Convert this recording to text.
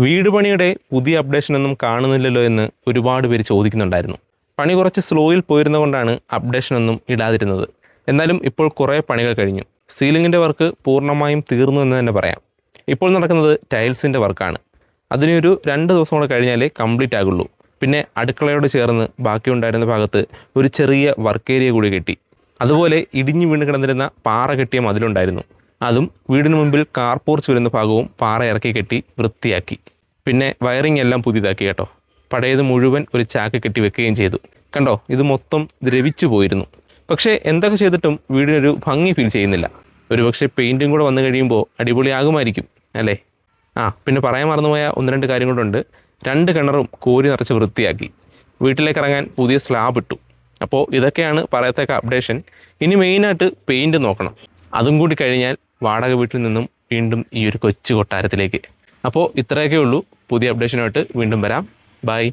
വീട് പണിയുടെ പുതിയ അപ്ഡേഷനൊന്നും കാണുന്നില്ലല്ലോ എന്ന് ഒരുപാട് പേര് ചോദിക്കുന്നുണ്ടായിരുന്നു. പണി കുറച്ച് സ്ലോയിൽ പോയിരുന്നതുകൊണ്ടാണ് അപ്ഡേഷനൊന്നും ഇടാതിരുന്നത്. എന്നാലും ഇപ്പോൾ കുറേ പണികൾ കഴിഞ്ഞു. സീലിങ്ങിൻ്റെ വർക്ക് പൂർണ്ണമായും തീർന്നു എന്ന് തന്നെ പറയാം. ഇപ്പോൾ നടക്കുന്നത് ടൈൽസിൻ്റെ വർക്കാണ്. അതിനൊരു 2 ദിവസം കൂടെ കഴിഞ്ഞാലേ കംപ്ലീറ്റ് ആകുള്ളൂ. പിന്നെ അടുക്കളയോട് ചേർന്ന് ബാക്കിയുണ്ടായിരുന്ന ഭാഗത്ത് ഒരു ചെറിയ വർക്ക് ഏരിയ കൂടി കെട്ടി. അതുപോലെ ഇടിഞ്ഞു വീണ് കിടന്നിരുന്ന പാറ കെട്ടിയ മതിലുണ്ടായിരുന്നു. അതും വീടിന് മുമ്പിൽ കാർ പോർച്ച് വരുന്ന ഭാഗവും പാറ ഇറക്കി കെട്ടി വൃത്തിയാക്കി. പിന്നെ വയറിംഗ് എല്ലാം പുതിയതാക്കി കേട്ടോ. പഴയത് മുഴുവൻ ഒരു ചാക്ക് കെട്ടി വെക്കുകയും ചെയ്തു. കണ്ടോ, ഇത് മൊത്തം ദ്രവിച്ചു പോയിരുന്നു. പക്ഷേ എന്തൊക്കെ ചെയ്തിട്ടും വീടിനൊരു ഭംഗി ഫീൽ ചെയ്യുന്നില്ല. ഒരുപക്ഷെ പെയിൻറ്റും കൂടെ വന്നു കഴിയുമ്പോൾ അടിപൊളിയാകുമായിരിക്കും അല്ലേ? പിന്നെ പറയാൻ മറന്നുപോയ 1-2 കാര്യം കൊണ്ടുണ്ട്. 2 കിണറും കോരി നിറച്ച് വൃത്തിയാക്കി. വീട്ടിലേക്ക് ഇറങ്ങാൻ പുതിയ സ്ലാബ് ഇട്ടു. അപ്പോൾ ഇതൊക്കെയാണ് പറയത്തക്ക അപ്ഡേഷൻ. ഇനി മെയിനായിട്ട് പെയിൻറ്റ് നോക്കണം. അതും കൂടി കഴിഞ്ഞാൽ വാടക വീട്ടിൽ നിന്നും വീണ്ടും ഈ ഒരു കൊച്ചു കൊട്ടാരത്തിലേക്ക്. അപ്പോൾ ഇത്രയൊക്കെ ഉള്ളൂ. പുതിയ അപ്ഡേഷനുമായിട്ട് വീണ്ടും വരാം. ബൈ.